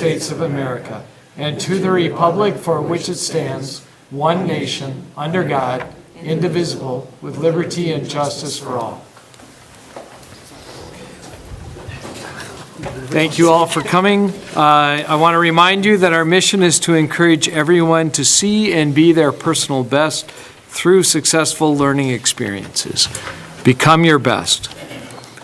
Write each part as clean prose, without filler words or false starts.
States of America and to the republic for which it stands, one nation, under God, indivisible, with liberty and justice for all. Thank you all for coming. I want to remind you that our mission is to encourage everyone to see and be their personal best through successful learning experiences. Become your best.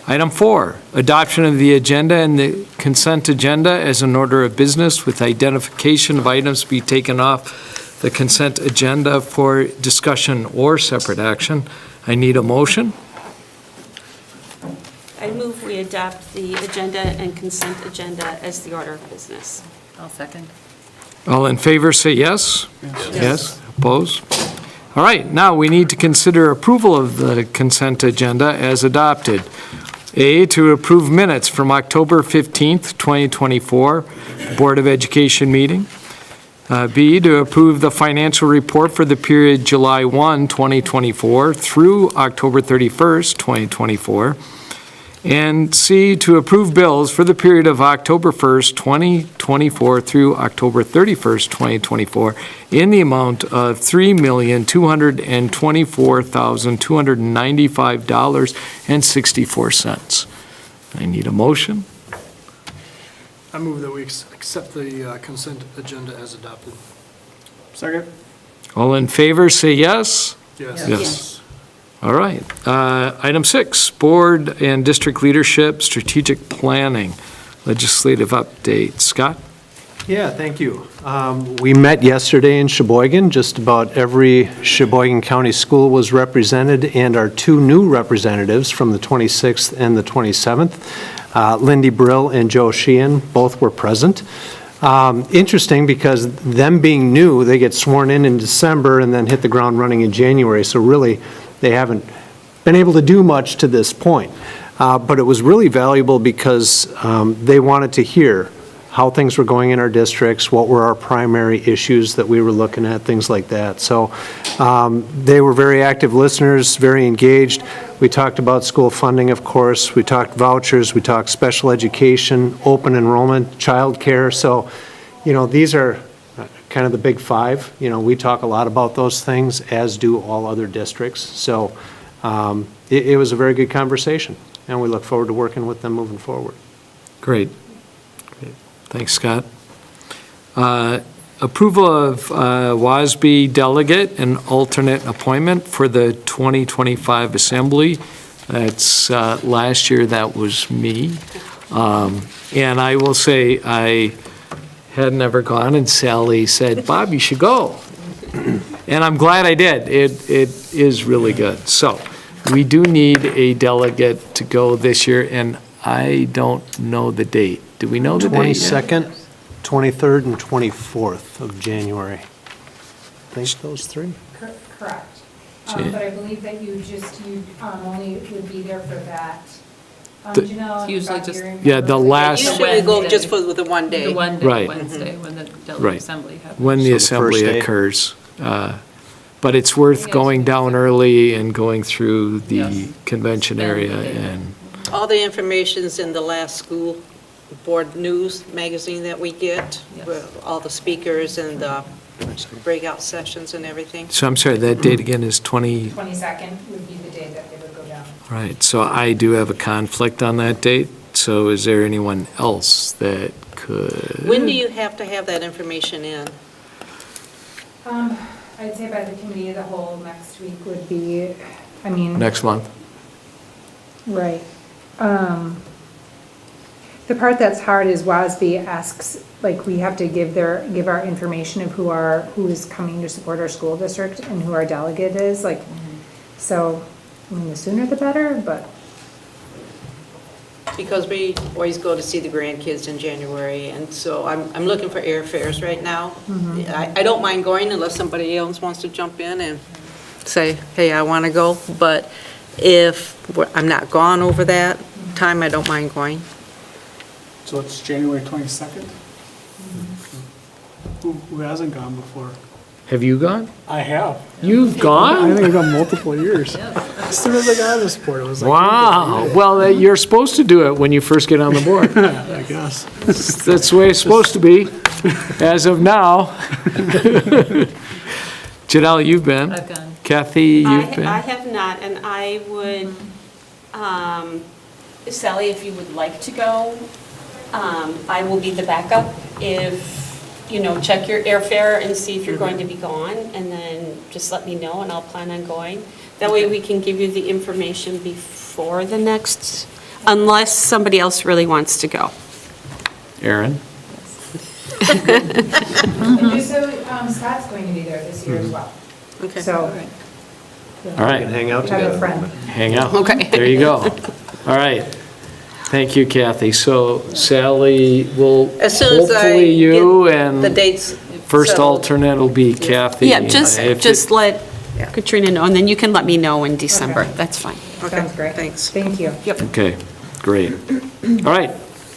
Item 4, adoption of the agenda and the consent agenda as an order of business with identification of items to be taken off the consent agenda for discussion or separate action. I need a motion. I move we adopt the agenda and consent agenda as the order of business. I'll second. All in favor, say yes. Yes. Oppose? All right, now we need to consider approval of the consent agenda as adopted. A, to approve minutes from October 15th, 2024, Board of Education meeting. B, to approve the financial report for the period July 1, 2024 through October 31st, 2024. And C, to approve bills for the period of October 1st, 2024 through October 31st, 2024 in the amount of $3,224,295.64. I need a motion. I move that we accept the consent agenda as adopted. Second? All in favor, say yes. Yes. Yes. All right. Item 6, board and district leadership, strategic planning, legislative update. Scott? Yeah, thank you. We met yesterday in Sheboygan. Just about every Sheboygan County school was represented, and our 2 new representatives from the 26th and the 27th, Lindy Brill and Joe Sheehan, both were present. Interesting because them being new, they get sworn in December and then hit the ground running in January. So really, they haven't been able to do much to this point. But it was really valuable because they wanted to hear how things were going in our districts, what were our primary issues that we were looking at, things like that. So they were very active listeners, very engaged. We talked about school funding, of course. We talked vouchers. We talked special education, open enrollment, childcare. So, these are kind of the big 5. We talk a lot about those things, as do all other districts. So it was a very good conversation, and we look forward to working with them moving forward. Great. Thanks, Scott. Approval of WSB delegate and alternate appointment for the 2025 assembly. That's last year, that was me. And I will say I had never gone, and Sally said, Bob, you should go. And I'm glad I did. It is really good. So we do need a delegate to go this year, and I don't know the date. Do we know the date? 22nd, 23rd, and 24th of January. I think those 3. Correct. But I believe that you only would be there for that. Janelle, usually about just- your Yeah, the last, Usually go just for the one day. The one day, Right. Wednesday, when the Right. delegate assembly happens. when the So the assembly first day? occurs. But it's worth going down early and going through the Yes. convention Spend area the day. and, All the information's in the last school board news magazine that we get, Yes. with all the speakers and the breakout sessions and everything. so I'm sorry, that date again is 22nd would be the day that they would go down. right, so I do have a conflict on that date, so is there anyone else that could? When do you have to have that information in? I'd say by the committee of the whole next week would be, Next month? right. The part that's hard is WSB asks, we have to give our information of who is coming to support our school district and who our delegate is, so, the sooner the better, but. Because we always go to see the grandkids in January, and so I'm looking for airfares right now. I don't mind going unless somebody else wants to jump in and say, hey, I want to go, but if I'm not gone over that time, I don't mind going. So it's January 22nd? Who hasn't gone before? Have you gone? I have. You've I gone? think I've gone multiple years. Yes. As soon as I got on this board, it was like. Wow. Well, you're supposed to do it when you first get on the board. I guess. That's the way it's supposed to be, as of now. Janelle, you've been. I've gone. Kathy, you've I been. have not, and I would, Sally, if you would like to go, I will be the backup. If, check your airfare and see if you're going to be gone, and then just let me know, and I'll plan on going. That way we can give you the information before the next, unless somebody else really wants to go. Aaron? And just so, Scott's going to be there this year as well. Okay. So, All We right, can hang out have together. a friend. hang out. Okay. There you go. All right. Thank you, Kathy. So Sally will, As soon as I hopefully you get and the dates. first settled. alternate will be Kathy. Yeah, just If it- let Katrina know, and then you can let me know in December. Okay. That's fine. Okay, Sounds great. thanks. Thank you. Okay, great. All right,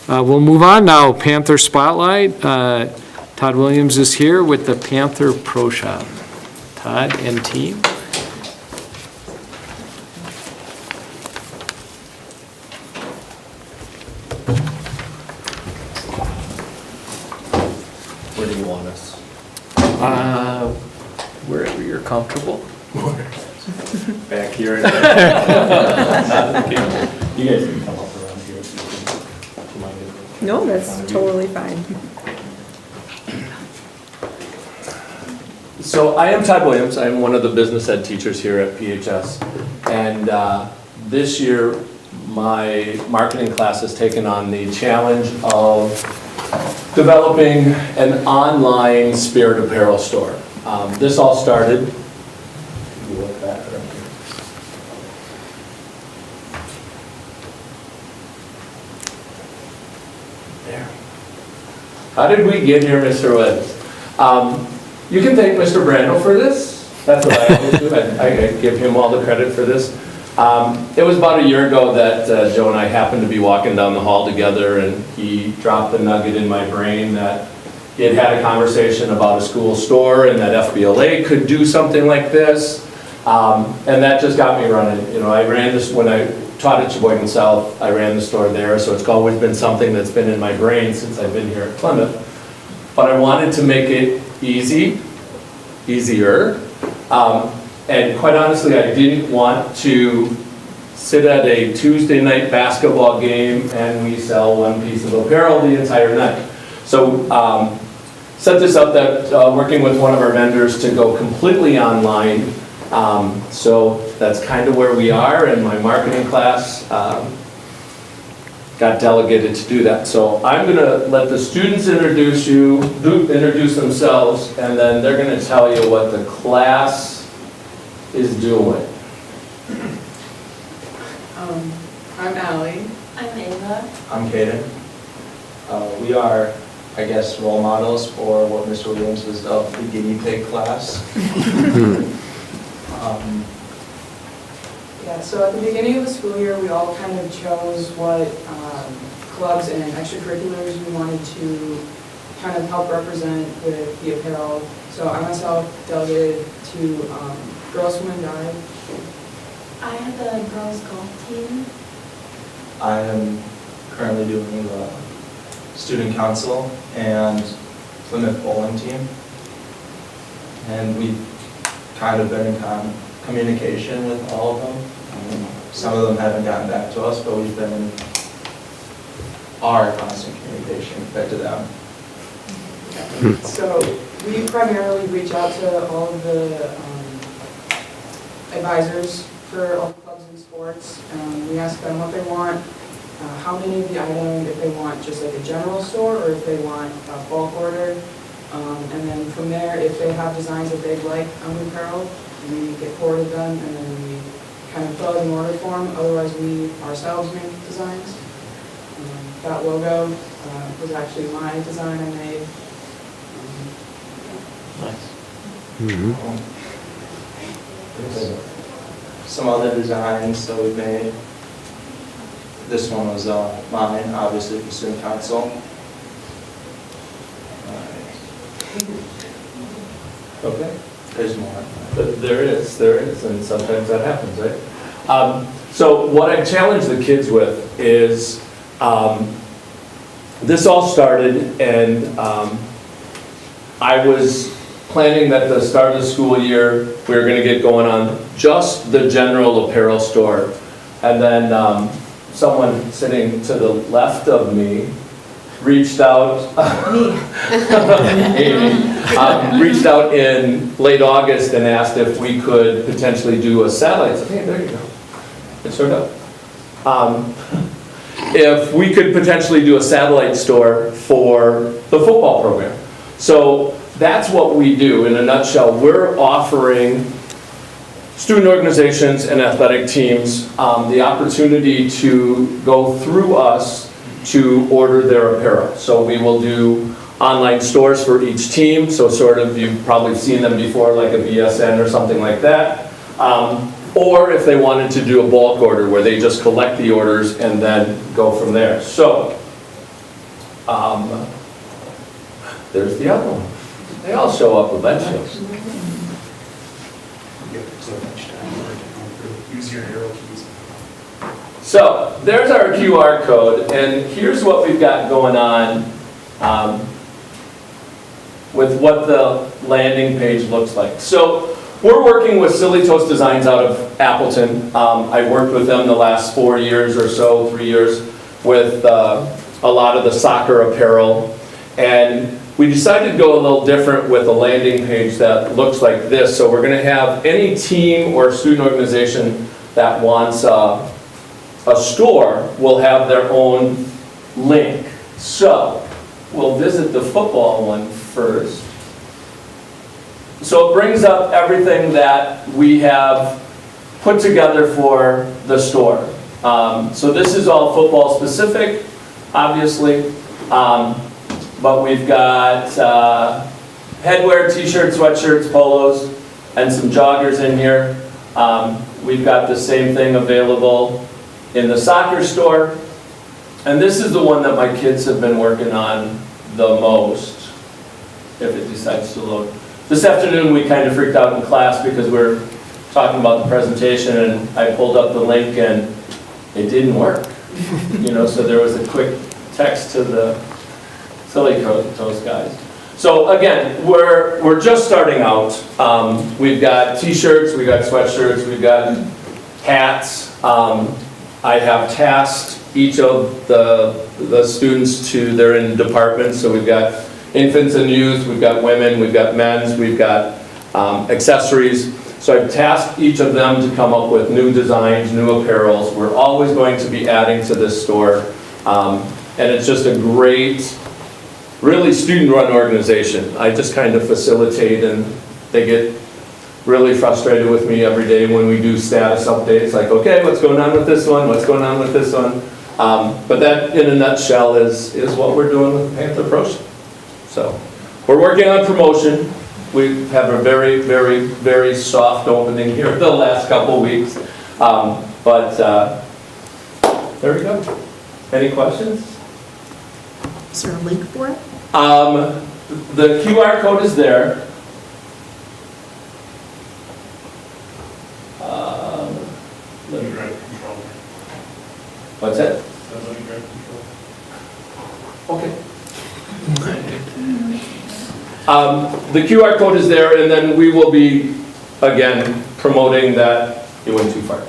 we'll move on now. Panther Spotlight. Todd Williams is here with the Panther Pro Shop. Todd and team. Where do you want us? Wherever you're comfortable. Back here? You guys can come up around here if you mind. No, that's totally fine. So I am Todd Williams. I'm one of the business ed teachers here at PHS. And this year, my marketing class has taken on the challenge of developing an online spirit apparel store. This all started, if you look back right here. There. How did we get here, Mr. Woods? You can thank Mr. Brando for this. That's what I always do. I give him all the credit for this. It was about a year ago that Joe and I happened to be walking down the hall together, and he dropped the nugget in my brain that he had had a conversation about a school store and that FBLA could do something like this. And that just got me running. I ran this when I taught at Sheboygan South. I ran the store there, so it's always been something that's been in my brain since I've been here at Plymouth. But I wanted to make it easier. And quite honestly, I didn't want to sit at a Tuesday night basketball game and we sell one piece of apparel the entire night. So set this up that working with one of our vendors to go completely online. So that's kind of where we are, and my marketing class got delegated to do that. So I'm going to let the students introduce themselves, and then they're going to tell you what the class is doing. I'm Allie. I'm Ava. I'm Kaden. We are, I guess, role models for what Mr. Williams has dubbed the guinea pig class. Yeah, so at the beginning of the school year, we all kind of chose what clubs and extracurriculars we wanted to kind of help represent with the apparel. So I myself delegated to girls swim and dive. I have the girls golf team. I am currently doing the student council and Plymouth bowling team. And we've kind of been in communication with all of them. Some of them haven't gotten back to us, but we've been in our constant communication back to them. So we primarily reach out to all of the advisors for all the clubs and sports. We ask them what they want, how many of the items, if they want just like a general store or if they want a bulk order. And then from there, if they have designs that they'd like on the apparel, we get forwarded them and then we kind of fill out an order form. Otherwise, we ourselves make designs. That logo was actually my design I made. Some other designs that we've made. This one was mine, obviously, for student council. Okay. There's more. But there is, and sometimes that happens, right? So what I challenged the kids with is, this all started, and I was planning that the start of the school year, we were going to get going on just the general apparel store. And then someone sitting to the left of me reached out. Amy, reached out in late August and asked if we could potentially do a satellite. Hey, there you go. It showed up. If we could potentially do a satellite store for the football program. So that's what we do in a nutshell. We're offering student organizations and athletic teams the opportunity to go through us to order their apparel. So we will do online stores for each team. So sort of, you've probably seen them before, like a BSN or something like that. Or if they wanted to do a bulk order where they just collect the orders and then go from there. So, there's the other one. They all show up eventually. Use your arrow keys. So, there's our QR code, and here's what we've got going on with what the landing page looks like. So, we're working with Silly Toast Designs out of Appleton. I've worked with them the last 4 years or so, 3 years, with a lot of the soccer apparel. And we decided to go a little different with a landing page that looks like this. So we're going to have any team or student organization that wants a store will have their own link. So we'll visit the football one first. So it brings up everything that we have put together for the store. So this is all football specific, obviously, but we've got headwear, t-shirts, sweatshirts, polos, and some joggers in here. We've got the same thing available in the soccer store. And this is the one that my kids have been working on the most, if it decides to load. This afternoon, we kind of freaked out in class because we're talking about the presentation, and I pulled up the link and it didn't work. So there was a quick text to the Silly Toast guys. So again, we're just starting out. We've got t-shirts, we've got sweatshirts, we've got hats. I have tasked each of the students to their in departments. So we've got infants and youth, we've got women, we've got men's, we've got accessories. So I've tasked each of them to come up with new designs, new apparels. We're always going to be adding to this store. And it's just a great, really student-run organization. I just kind of facilitate, and they get really frustrated with me every day when we do status updates, like, okay, what's going on with this one? What's going on with this one? But that, in a nutshell, is what we're doing with Panther Pro. So, we're working on promotion. We have a very, very, very soft opening here the last couple weeks. There we go. Any questions? Is there a link for it? The QR code is there. What's that? Okay. The QR code is there, and then we will be, again, promoting that. You went too far.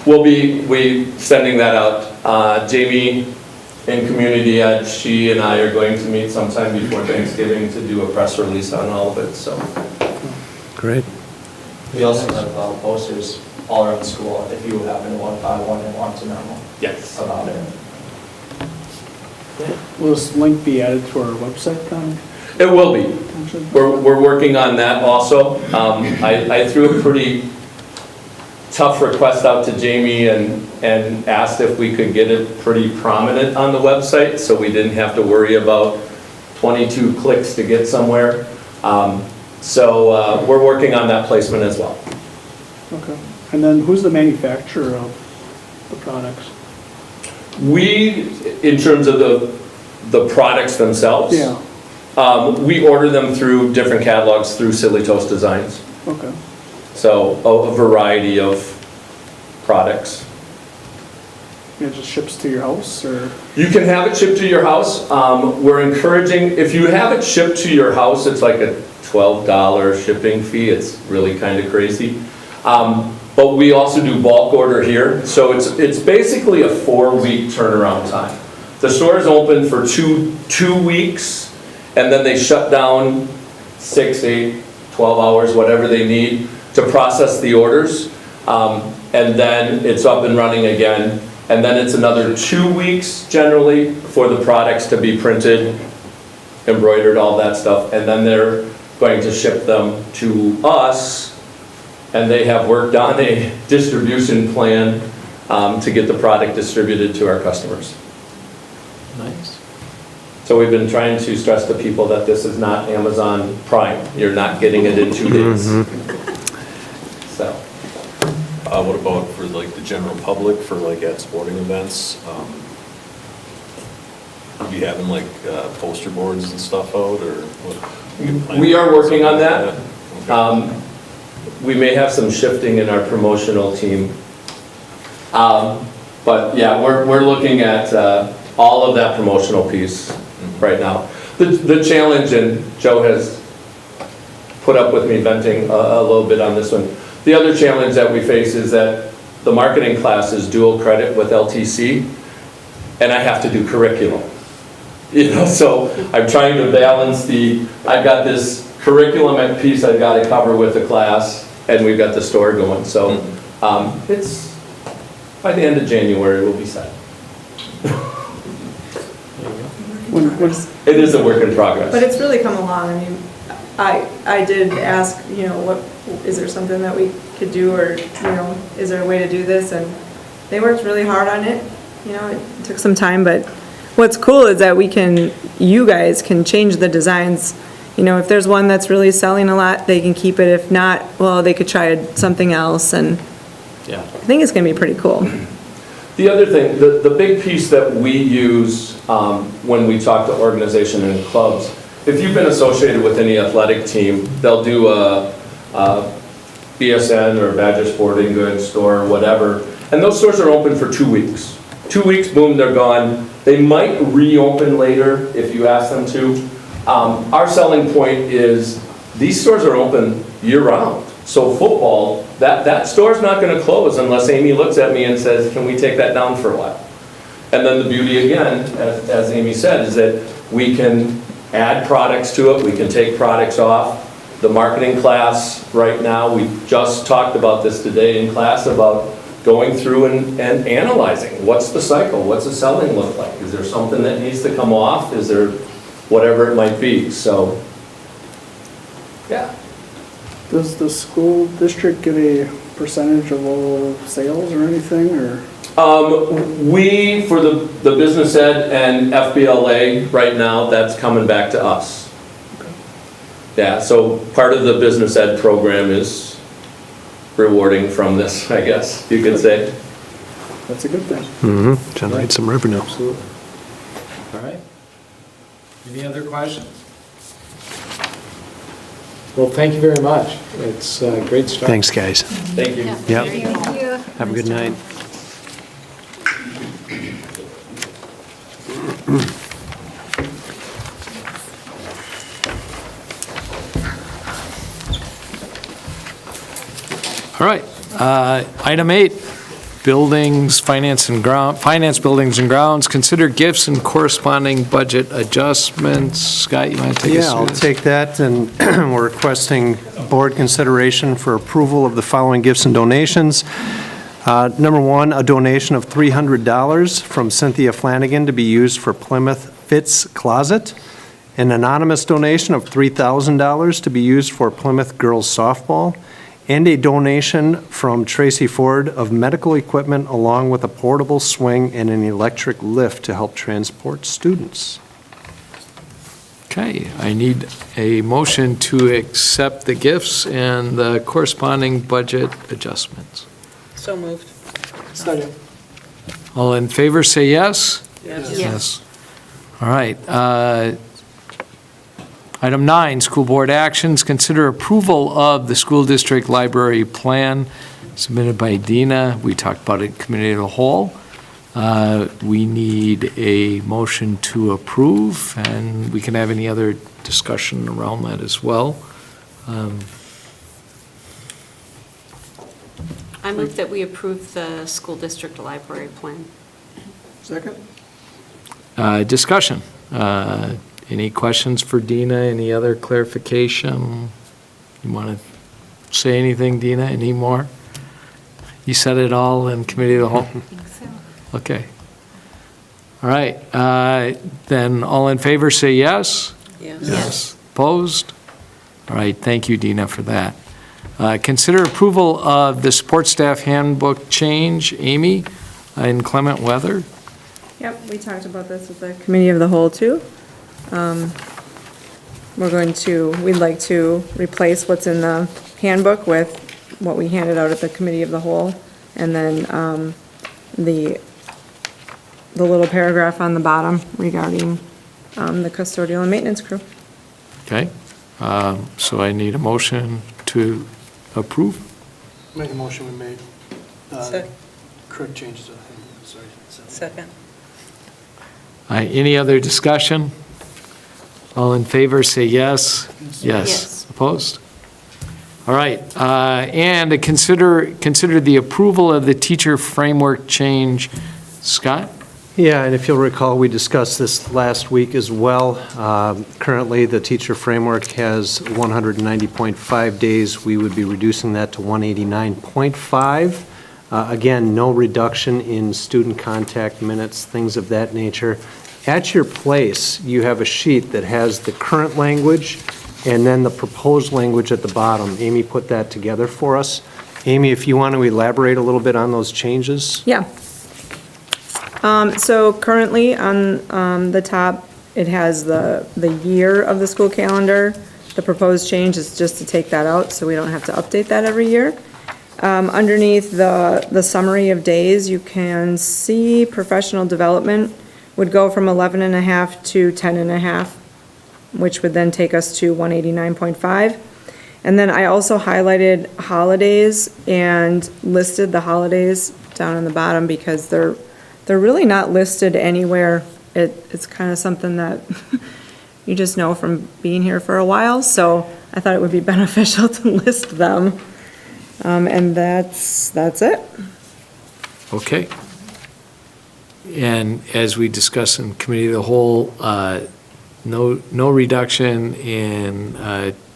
We'll be sending that out. Jamie in Community Ed, she and I are going to meet sometime before Thanksgiving to do a press release on all of it. So, Great. We also have posters all around the school if you happen to want to buy one and want to know yes. about it. Will this link be added to our website then? It will be. We're working on that also. I threw a pretty tough request out to Jamie and asked if we could get it pretty prominent on the website so we didn't have to worry about 22 clicks to get somewhere. So we're working on that placement as well. Okay. And then who's the manufacturer of the products? We, in terms of the products themselves, Yeah. we order them through different catalogs through Silly Toast Designs. Okay. So a variety of products. It just ships to your house, or? You can have it shipped to your house. We're encouraging, if you have it shipped to your house, it's like a $12 shipping fee. It's really kind of crazy. But we also do bulk order here. So it's basically a 4-week turnaround time. The store is open for two weeks, and then they shut down 6, 8, 12 hours, whatever they need to process the orders. And then it's up and running again. And then it's another 2 weeks generally for the products to be printed, embroidered, all that stuff. And then they're going to ship them to us, and they have worked on a distribution plan to get the product distributed to our customers. Nice. So we've been trying to stress to people that this is not Amazon Prime. You're not getting it in 2 days. So. What about for like the general public, for like at sporting events? Are you having like poster boards and stuff out, or what? We are working on that. Okay. We may have some shifting in our promotional team. But yeah, we're looking at all of that promotional piece right now. The challenge, and Joe has put up with me venting a little bit on this one. The other challenge that we face is that the marketing class is dual credit with LTC, and I have to do curriculum. So I'm trying to balance I've got this curriculum piece I've got to cover with the class, and we've got the store going. So it's, by the end of January, we'll be set. It is a work in progress. But it's really come along. I mean, I did ask, what, is there something that we could do, or, is there a way to do this? And they worked really hard on it. It took some time, but what's cool is that you guys can change the designs. If there's one that's really selling a lot, they can keep it. If not, well, they could try something else. And Yeah. I think it's going to be pretty cool. The other thing, the big piece that we use when we talk to organizations and clubs, if you've been associated with any athletic team, they'll do a BSN or Badger Sporting Goods store or whatever, and those stores are open for 2 weeks. 2 weeks, boom, they're gone. They might reopen later if you ask them to. Our selling point is these stores are open year-round. So football, that store's not going to close unless Amy looks at me and says, can we take that down for a while? And then the beauty again, as Amy said, is that we can add products to it, we can take products off. The marketing class right now, we just talked about this today in class about going through and analyzing. What's the cycle? What's the selling look like? Is there something that needs to come off? Is there whatever it might be? So, yeah. Does the school district get a percentage of all sales or anything, or? We, for the business ed and FBLA right now, that's coming back to us. Yeah, so part of the business ed program is rewarding from this, I guess you could say. That's a good thing. Generate some revenue. Absolutely. All right. Any other questions? Well, thank you very much. It's a great start. Thanks, guys. Thank you. Yep. Have a good night. All right. Item 8, buildings, finance, buildings and grounds. Consider gifts and corresponding budget adjustments. Scott, you want to take us Yeah, through I'll this? take that, and we're requesting board consideration for approval of the following gifts and donations. Number 1, a donation of $300 from Cynthia Flanagan to be used for Plymouth Fitz Closet. An anonymous donation of $3,000 to be used for Plymouth Girls Softball. And a donation from Tracy Ford of medical equipment along with a portable swing and an electric lift to help transport students. Okay, I need a motion to accept the gifts and the corresponding budget adjustments. So moved. Second. All in favor, say yes. Yes. Yes. All right. Item 9, school board actions. Consider approval of the school district library plan submitted by Dina. We talked about it in committee of the whole. We need a motion to approve, and we can have any other discussion around that as well. I move that we approve the school district library plan. Second? Discussion. Any questions for Dina? Any other clarification? You want to say anything, Dina, anymore? You said it all in committee of the whole? I think so. Okay. All right, then all in favor say yes? Yes. Opposed? All right, thank you, Dina, for that. Consider approval of the support staff handbook change, Amy, in clement weather. Yep, we talked about this at the committee of the whole too. We'd like to replace what's in the handbook with what we handed out at the committee of the whole. And then, the little paragraph on the bottom regarding, the custodial and maintenance crew. Okay, so I need a motion to approve. Make a motion we made. Sec- Correct changes, sorry. Second. Any other discussion? All in favor, say yes. Yes. Opposed? All right, and to consider the approval of the teacher framework change. Scott? Yeah, and if you'll recall, we discussed this last week as well. Currently, the teacher framework has 190.5 days. We would be reducing that to 189.5. Again, no reduction in student contact minutes, things of that nature. At your place, you have a sheet that has the current language and then the proposed language at the bottom. Amy put that together for us. Amy, if you want to elaborate a little bit on those changes? Yeah. So currently on the top, it has the year of the school calendar. The proposed change is just to take that out, so we don't have to update that every year. Underneath the summary of days, you can see professional development would go from 11.5 to 10.5, which would then take us to 189.5. And then I also highlighted holidays and listed the holidays down on the bottom because they're really not listed anywhere. It's kind of something that you just know from being here for a while, so I thought it would be beneficial to list them. And that's it. Okay. And as we discussed in committee of the whole, no reduction in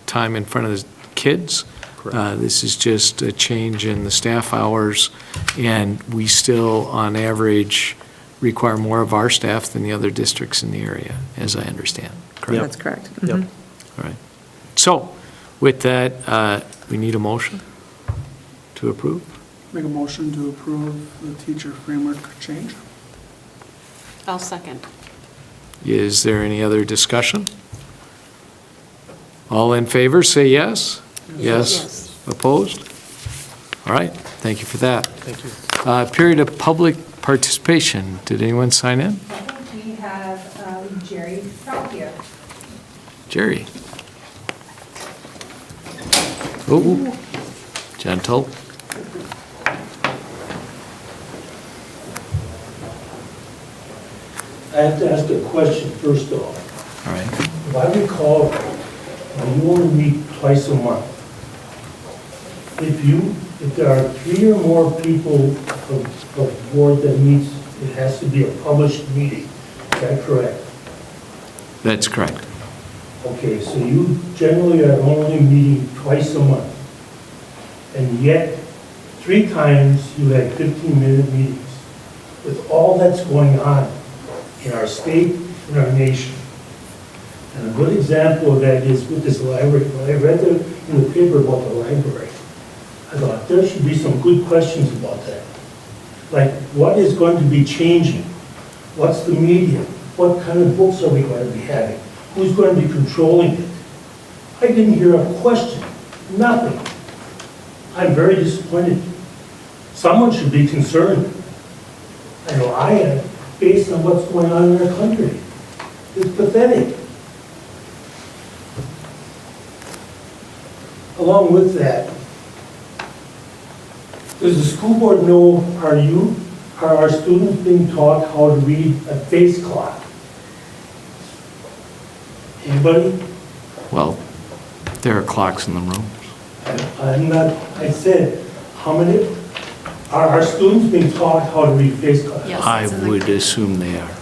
time in front of the kids. Correct. This is just a change in the staff hours, and we still, on average, require more of our staff than the other districts in the area, as I understand. Correct? That's correct. Yep. Mhm. All right. So, with that, we need a motion to approve. Make a motion to approve the teacher framework change. I'll second. Is there any other discussion? All in favor, say yes. Yes. Opposed? All right, thank you for that. Thank you. Period of public participation. Did anyone sign in? We have Jerry Stout here. Jerry? Oh, gentle. I have to ask a question first off. All right. If I recall, you only meet twice a month. If there are 3 or more people of board that meets, it has to be a published meeting. Is that correct? That's correct. Okay, so you generally are only meeting twice a month. And yet, 3 times you had 15-minute meetings. With all that's going on in our state and our nation. And a good example of that is with this library. When I read in the paper about the library, I thought there should be some good questions about that. Like, what is going to be changing? What's the medium? What kind of books are we going to be having? Who's going to be controlling it? I didn't hear a question, nothing. I'm very disappointed. Someone should be concerned. I know I am, based on what's going on in our country. It's pathetic. along with that, does the school board know, are our students being taught how to read a face clock? Anybody? Well, there are clocks in the rooms. I said, how many, are our students being taught how to read face clocks? Yes, I it's in the- would assume they are.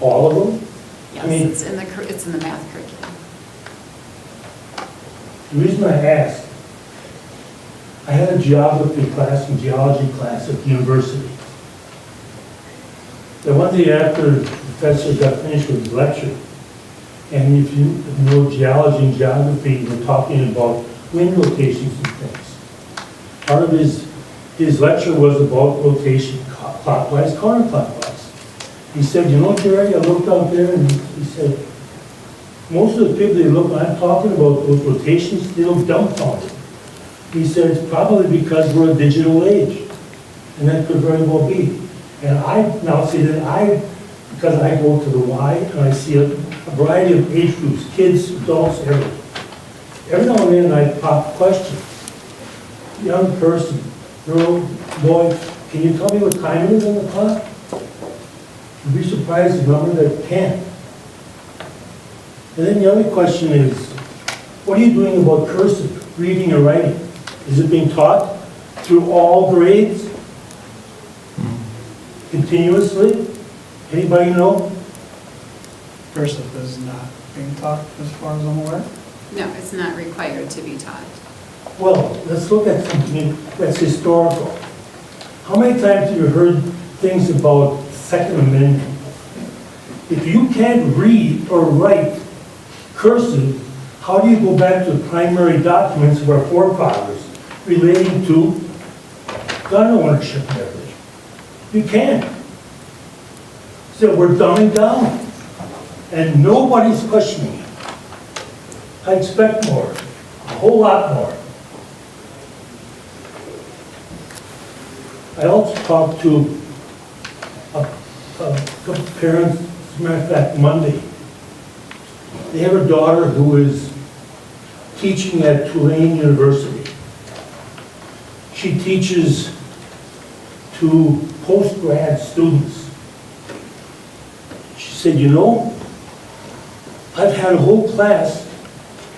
All of them? Yes, mean- it's in the math curriculum. The reason I asked, I had a geography class and geology class at the university. The one day after the professor got finished with his lecture, and if you know geology and geography, we're talking about wind rotations and things. Part of his lecture was about rotation, clockwise, counterclockwise. He said, you know, Jerry, I looked out there and he said, most of the people that look, I'm talking about those rotations, they look dumbfounded. He said, it's probably because we're a digital age. And that could very well be. And I now see that because I go to the Y and I see a variety of age groups, kids, adults, everything. Every now and then I pop a question. Young person, girl, boy, can you tell me what time it is on the clock? You'd be surprised the number that can. And then the other question is, what are you doing about cursive, reading and writing? Is it being taught through all grades? Continuously? Anybody know? Cursive is not being taught as far as I'm aware. No, it's not required to be taught. Well, let's look at something that's historical. How many times have you heard things about Second Amendment? If you can't read or write cursive, how do you go back to the primary documents of our forefathers relating to gun ownership and everything? You can't. So we're dumbing down. And nobody's questioning it. I expect more, a whole lot more. I also talked to a couple parents, as a matter of fact, Monday. They have a daughter who is teaching at Tulane University. She teaches to post-grad students. She said, you know, I've had a whole class,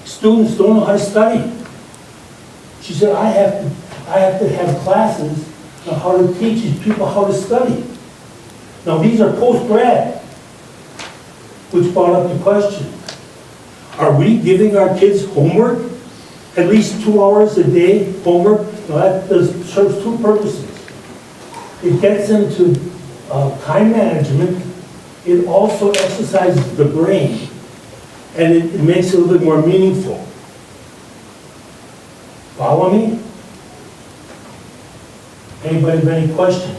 students don't know how to study. She said, I have to have classes on how to teach these people how to study. Now, these are post-grad, which brought up the question, are we giving our kids homework? At least 2 hours a day homework? Now, that serves two purposes. It gets them to time management. It also exercises the brain, and it makes it a little bit more meaningful. Follow me? Anybody have any questions?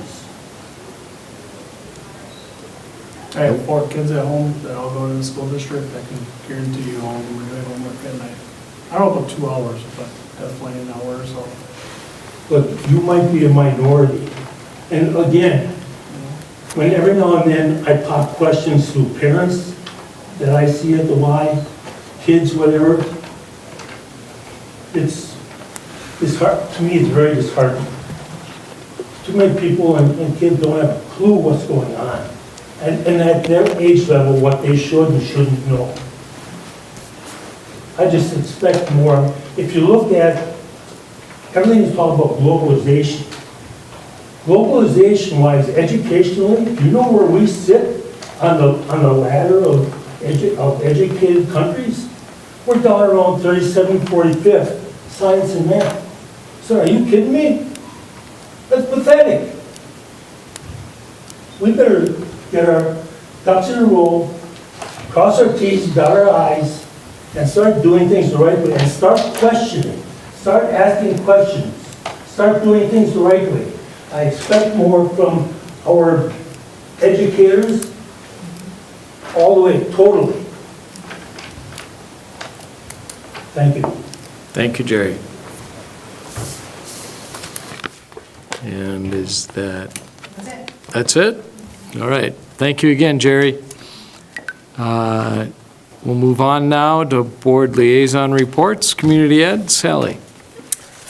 I have 4 kids at home that all go to the school district. I can guarantee you all of them are doing homework at night. I don't know about 2 hours, but definitely an hour or so. But you might be a minority. And again, when every now and then I pop questions to parents that I see at the Y, kids, whatever, it's hard, to me it's very disheartening. Too many people and kids don't have a clue what's going on. And at their age level, what they should and shouldn't know. I just expect more. If you look at, everything is talking about globalization. Globalization-wise, educationally, do you know where we sit on the ladder of educated countries? We're down around 37, 45th, science and math. So are you kidding me? That's pathetic. We better get our ducks in a row, cross our T's, dot our I's, and start doing things the right way, and start questioning, start asking questions, start doing things the right way. I expect more from our educators all the way, totally. Thank you. Thank you, Jerry. And is that? That's it. That's it? All right. Thank you again, Jerry. We'll move on now to board liaison reports. Community Ed, Sally.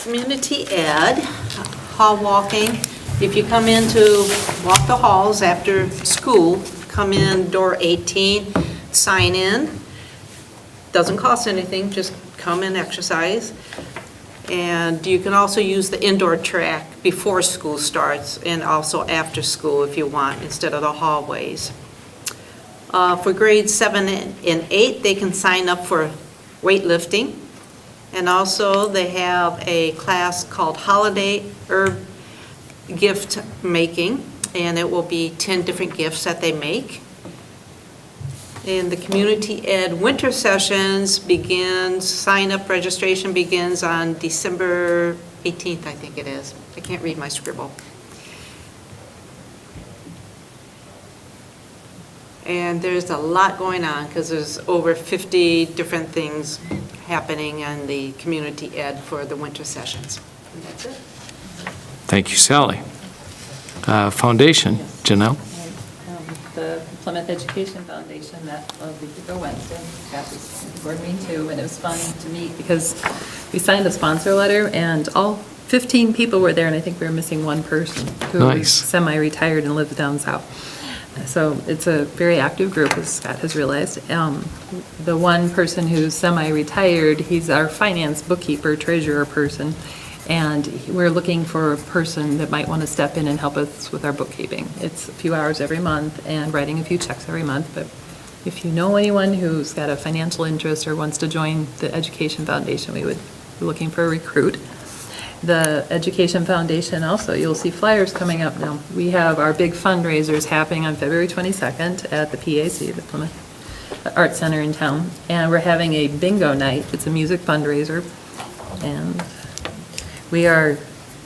Community ed, hall walking. If you come in to walk the halls after school, come in door 18, sign in. Doesn't cost anything, just come and exercise. And you can also use the indoor track before school starts and also after school if you want, instead of the hallways. For grades 7 and 8, they can sign up for weightlifting. And also, they have a class called Holiday Herb Gift Making, and it will be 10 different gifts that they make. And the Community Ed Winter Sessions begins, sign-up registration begins on December 18th, I think it is. I can't read my scribble. And there's a lot going on, because there's over 50 different things happening in the Community Ed for the winter sessions. And that's it. Thank you, Sally. Foundation, Janelle? The Plymouth Education Foundation met a week ago Wednesday. Got this board meeting too, and it was fun to meet because we signed a sponsor letter and all 15 people were there, and I think we were missing one person who Nice. was semi-retired and lived down south. So it's a very active group, as Scott has realized. The one person who's semi-retired, he's our finance bookkeeper, treasurer person, and we're looking for a person that might want to step in and help us with our bookkeeping. It's a few hours every month and writing a few checks every month, but if you know anyone who's got a financial interest or wants to join the Education Foundation, we would be looking for a recruit. The Education Foundation also, you'll see flyers coming up now. We have our big fundraisers happening on February 22nd at the PAC, the Plymouth Arts Center in town, and we're having a bingo night. It's a music fundraiser, and we are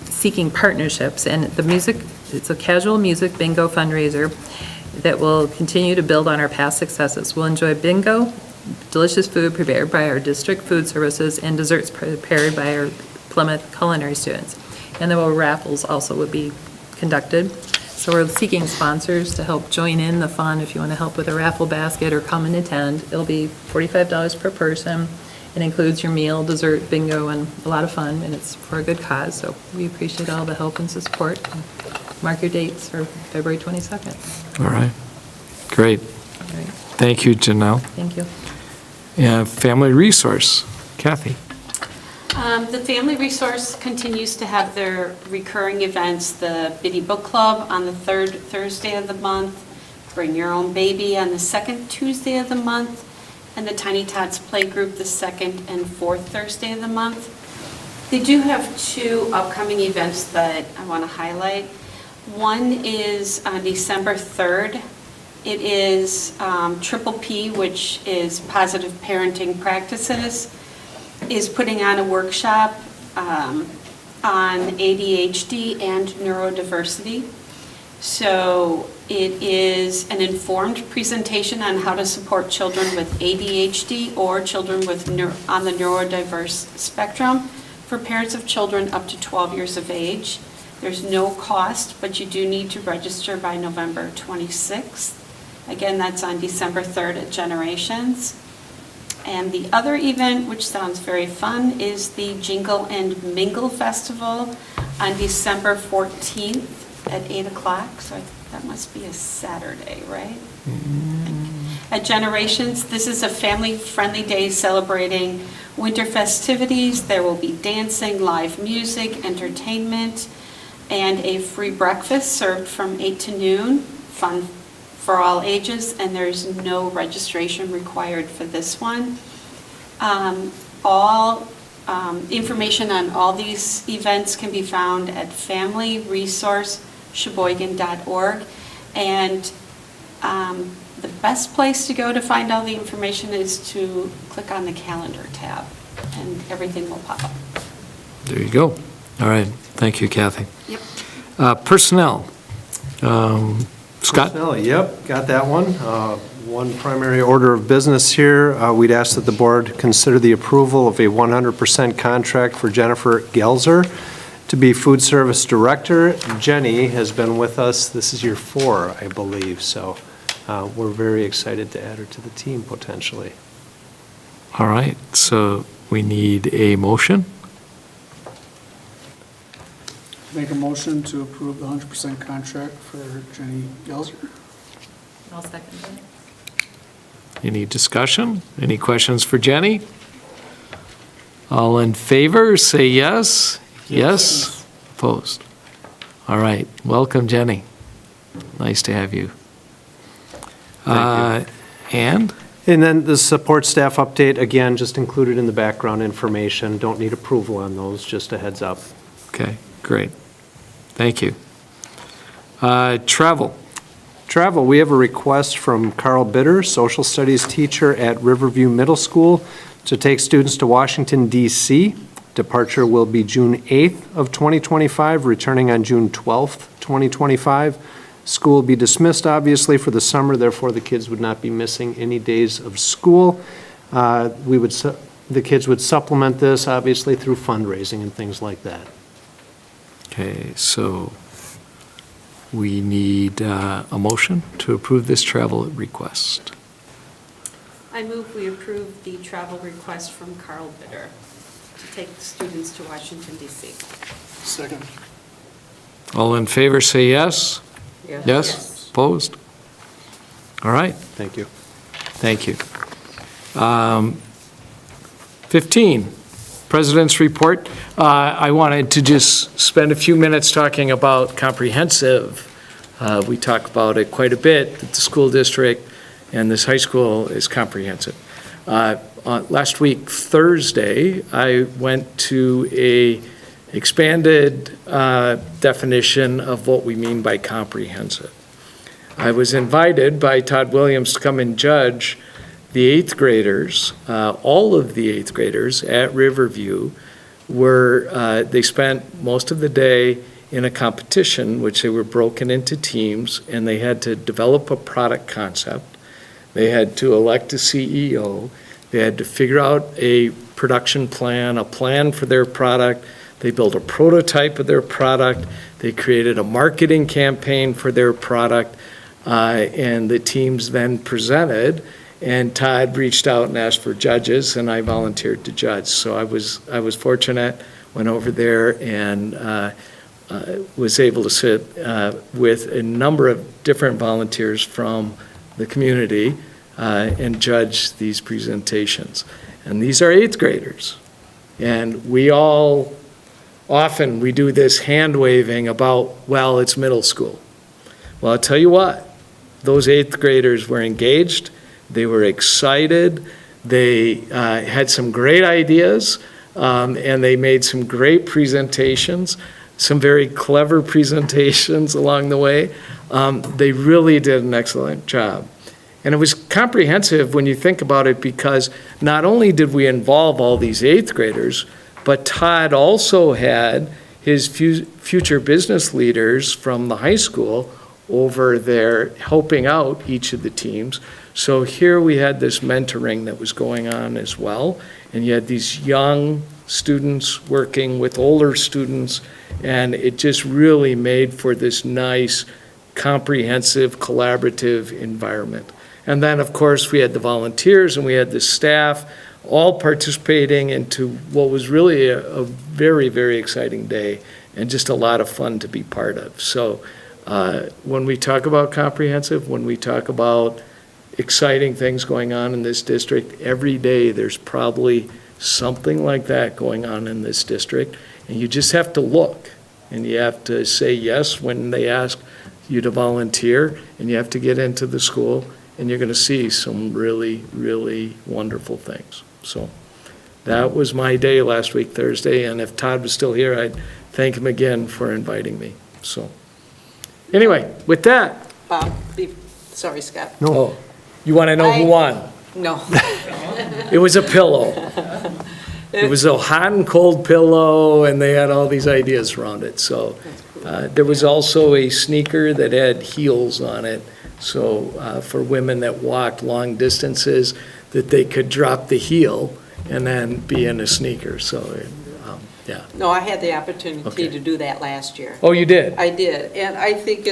seeking partnerships, and the music, it's a casual music bingo fundraiser that will continue to build on our past successes. We'll enjoy bingo, delicious food prepared by our district food services, and desserts prepared by our Plymouth culinary students. And there will raffles also would be conducted. So we're seeking sponsors to help join in the fun. If you want to help with a raffle basket or come and attend, it'll be $45 per person. It includes your meal, dessert, bingo, and a lot of fun, and it's for a good cause. So we appreciate all the help and support. Mark your dates for February 22nd. All right. Great. All right. Thank you, Janelle. Thank you. Yeah, Family Resource, Kathy. The Family Resource continues to have their recurring events, the Biddy Book Club on the third Thursday of the month, Bring Your Own Baby on the second Tuesday of the month, and the Tiny Tots Playgroup the second and fourth Thursday of the month. They do have two upcoming events that I want to highlight. One is on December 3rd. It is Triple P, which is Positive Parenting Practices, is putting on a workshop on ADHD and neurodiversity. So it is an informed presentation on how to support children with ADHD or children with on the neurodiverse spectrum for parents of children up to 12 years of age. There's no cost, but you do need to register by November 26th. Again, that's on December 3rd at Generations. And the other event, which sounds very fun, is the Jingle and Mingle Festival on December 14th at 8 o'clock. So that must be a Saturday, right? At Generations, this is a family-friendly day celebrating winter festivities. There will be dancing, live music, entertainment, and a free breakfast served from 8 to noon. Fun for all ages, and there's no registration required for this one. All information on all these events can be found at familyresourcesheboygan.org, and the best place to go to find all the information is to click on the calendar tab, and everything will pop up. There you go. All right. Thank you, Kathy. Yep. Personnel. Scott? Personnel, yep, got that one. One primary order of business here, we'd ask that the board consider the approval of a 100% contract for Jennifer Gelzer to be food service director. Jenny has been with us, this is year 4, I believe, so we're very excited to add her to the team potentially. All right, so we need a motion. Make a motion to approve the 100% contract for Jenny Gelser. I'll second that. Any discussion? Any questions for Jenny? All in favor, say yes. Yes? Opposed? All right, welcome, Jenny. Nice to have you. Thank And? And then the support staff update, again, just included in the background information. Don't need approval on those, just a heads up. Okay, great. Thank you. Travel. Travel, we have a request from Carl Bitter, social studies teacher at Riverview Middle School, to take students to Washington, D.C. Departure will be June 8th of 2025, returning on June 12th, 2025. School will be dismissed, obviously, for the summer, therefore the kids would not be missing any days of school. The kids would supplement this, obviously, through fundraising and things like that. Okay, so we need a motion to approve this travel request. I move we approve the travel request from Carl Bitter to take the students to Washington DC. Second. All in favor, say yes. Yes? Opposed? All right, Thank you. thank you. 15, President's Report. I wanted to just spend a few minutes talking about comprehensive. We talk about it quite a bit, that the school district and this high school is comprehensive. Last week, Thursday, I went to a expanded definition of what we mean by comprehensive. I was invited by Todd Williams to come and judge the eighth graders. All of the eighth graders at Riverview they spent most of the day in a competition, which they were broken into teams, and they had to develop a product concept. They had to elect a CEO. They had to figure out a production plan, a plan for their product. They built a prototype of their product. They created a marketing campaign for their product, and the teams then presented. And Todd reached out and asked for judges, and I volunteered to judge. So I was fortunate, went over there and was able to sit with a number of different volunteers from the community and judge these presentations. And these are eighth graders. And we do this hand waving about, well, it's middle school. Well, I'll tell you what, those eighth graders were engaged. They were excited. They had some great ideas, and they made some great presentations, some very clever presentations along the way. They really did an excellent job. And it was comprehensive when you think about it, because not only did we involve all these eighth graders, but Todd also had his future business leaders from the high school over there helping out each of the teams. So here we had this mentoring that was going on as well, and you had these young students working with older students, and it just really made for this nice, comprehensive, collaborative environment. And then, of course, we had the volunteers and we had the staff all participating into what was really a very, very exciting day and just a lot of fun to be part of. So when we talk about comprehensive, when we talk about exciting things going on in this district, every day there's probably something like that going on in this district. And you just have to look, and you have to say yes when they ask you to volunteer, and you have to get into the school, and you're going to see some really, really wonderful things. So that was my day last week, Thursday, and if Todd was still here, I'd thank him again for inviting me. So anyway, with that. Bob, sorry, Scott. No. Oh, you want to know who won? No. It was a pillow. It was a hot and cold pillow, and they had all these ideas around it. So there was also a sneaker that had heels on it. So for women that walked long distances, that they could drop the heel and then be in a sneaker. So, yeah. No, I had the opportunity to do that last year. Oh, you did? I did, and I think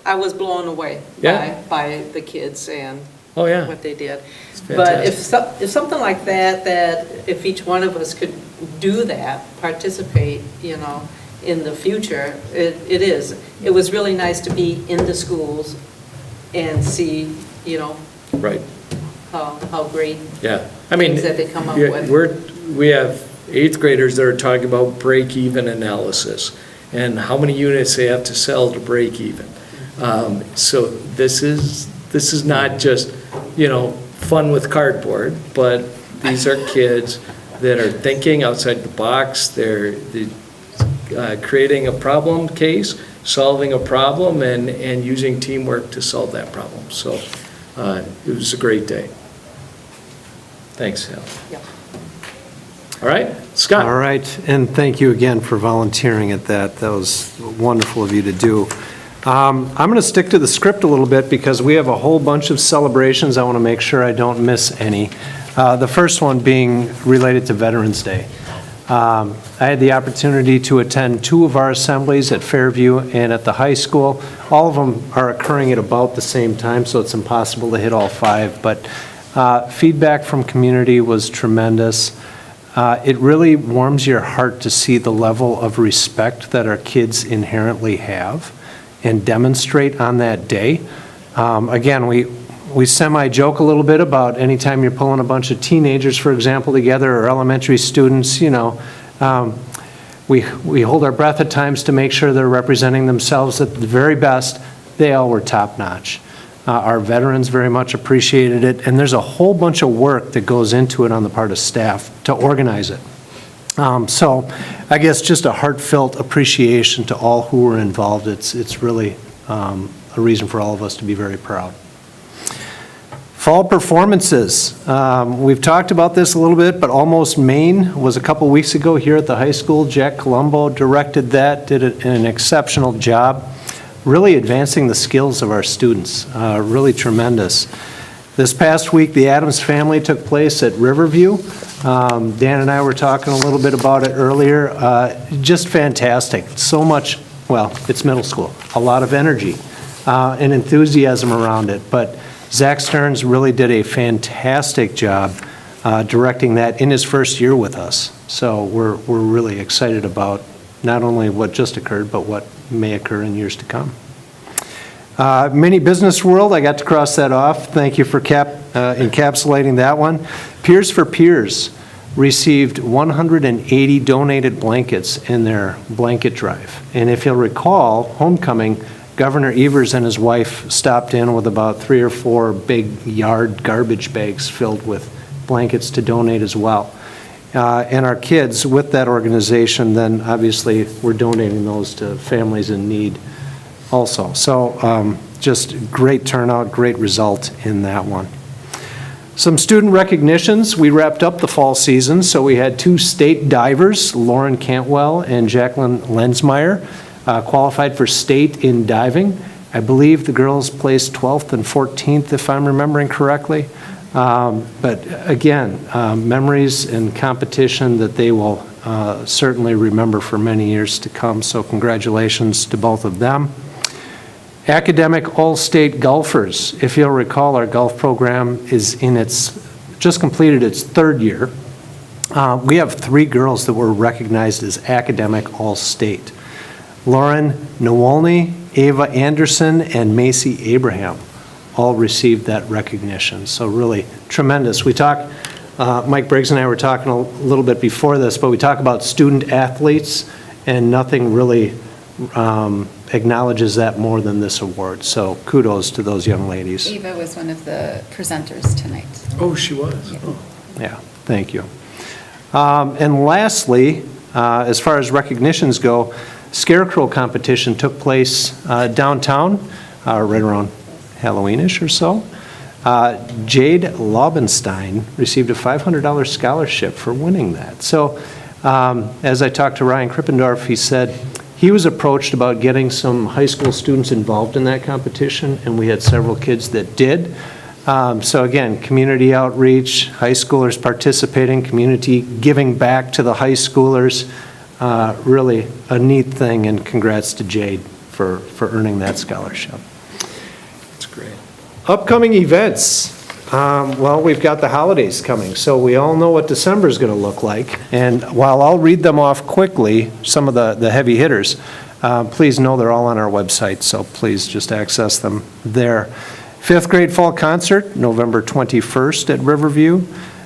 I was blown away by the kids and what they did. But if something like that if each one of us could do that, participate, in the future. It is. It was really nice to be in the schools and see, Right. how great Yeah, I mean, things that they come up yeah, with. we have eighth graders that are talking about break-even analysis and how many units they have to sell to break even. So this is not just, fun with cardboard, but these are kids that are thinking outside the box. They're creating a problem case, solving a problem, and using teamwork to solve that problem. So it was a great day. Thanks, Al. Yep. All right, Scott. All right, and thank you again for volunteering at that. That was wonderful of you to do. I'm going to stick to the script a little bit because we have a whole bunch of celebrations. I want to make sure I don't miss any. The first one being related to Veterans Day. I had the opportunity to attend 2 of our assemblies at Fairview and at the high school. All of them are occurring at about the same time, so it's impossible to hit all 5. But feedback from community was tremendous. It really warms your heart to see the level of respect that our kids inherently have and demonstrate on that day. Again, we semi-joke a little bit about anytime you're pulling a bunch of teenagers, for example, together, or elementary students, we hold our breath at times to make sure they're representing themselves at the very best. They all were top-notch. Our veterans very much appreciated it, and there's a whole bunch of work that goes into it on the part of staff to organize it. So I guess just a heartfelt appreciation to all who were involved. It's really a reason for all of us to be very proud. Fall performances. We've talked about this a little bit, but Almost Maine was a couple weeks ago here at the high school. Jack Colombo directed that, did an exceptional job, really advancing the skills of our students, really tremendous. This past week, the Addams Family took place at Riverview. Dan and I were talking a little bit about it earlier. Just fantastic. So much, well, it's middle school, a lot of energy and enthusiasm around it. But Zach Stearns really did a fantastic job directing that in his first year with us. So we're really excited about not only what just occurred, but what may occur in years to come. Mini Business World, I got to cross that off. Thank you for encapsulating that one. Peers for Peers received 180 donated blankets in their blanket drive. And if you'll recall, homecoming, Governor Evers and his wife stopped in with about 3 or 4 big yard garbage bags filled with blankets to donate as well. And our kids with that organization then obviously were donating those to families in need also. So just great turnout, great result in that one. Some student recognitions. We wrapped up the fall season, so we had 2 state divers, Lauren Cantwell and Jacqueline Lensmeyer, qualified for state in diving. I believe the girls placed 12th and 14th, if I'm remembering correctly. But again, memories and competition that they will certainly remember for many years to come, so congratulations to both of them. Academic All-State Golfers. If you'll recall, our golf program is just completed its 3rd year. We have 3 girls that were recognized as Academic All-State. Lauren Nowolny, Ava Anderson, and Macy Abraham all received that recognition. So really tremendous. We talk, Mike Briggs and I were talking a little bit before this, but we talk about student athletes, and nothing really acknowledges that more than this award. So kudos to those young ladies. Eva was one of the presenters tonight. Oh, she was? Yeah. Oh. Yeah, thank you. And lastly, as far as recognitions go, Scarecrow competition took place downtown, right around Halloween-ish or so. Jade Laubenstein received a $500 scholarship for winning that. So as I talked to Ryan Krippendorf, he said he was approached about getting some high school students involved in that competition, and we had several kids that did. So again, community outreach, high schoolers participating, community giving back to the high schoolers, really a neat thing, and congrats to Jade for earning that scholarship. That's great. Upcoming events. Well, we've got the holidays coming, so we all know what December's going to look like. And while I'll read them off quickly, some of the heavy hitters, please know they're all on our website, so please just access them there. Fifth grade fall concert, November 21st at Riverview.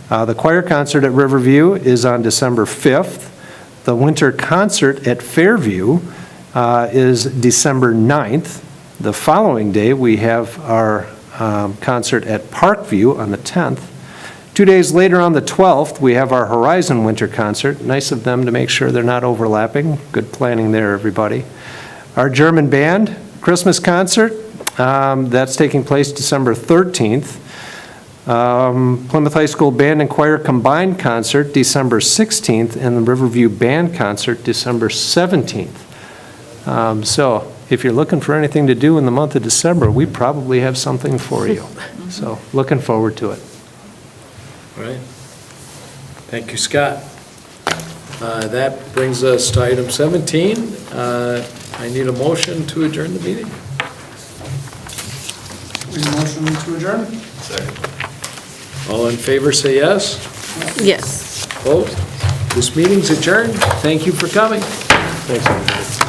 The choir concert at Riverview is on December 5th. The winter concert at Fairview is December 9th. The following day, we have our concert at Parkview on the 10th. 2 days later, on the 12th, we have our Horizon Winter Concert. Nice of them to make sure they're not overlapping. Good planning there, everybody. Our German band Christmas concert, that's taking place December 13th. Plymouth High School Band and Choir Combined Concert, December 16th, and the Riverview Band Concert, December 17th. So if you're looking for anything to do in the month of December, we probably have something for you. So looking forward to it. All right. Thank you, Scott. That brings us to item 17. I need a motion to adjourn the meeting. Motion to adjourn? Second. All in favor, say yes. Yes. Opposed? This meeting's adjourned. Thank you for coming. Thanks, everybody.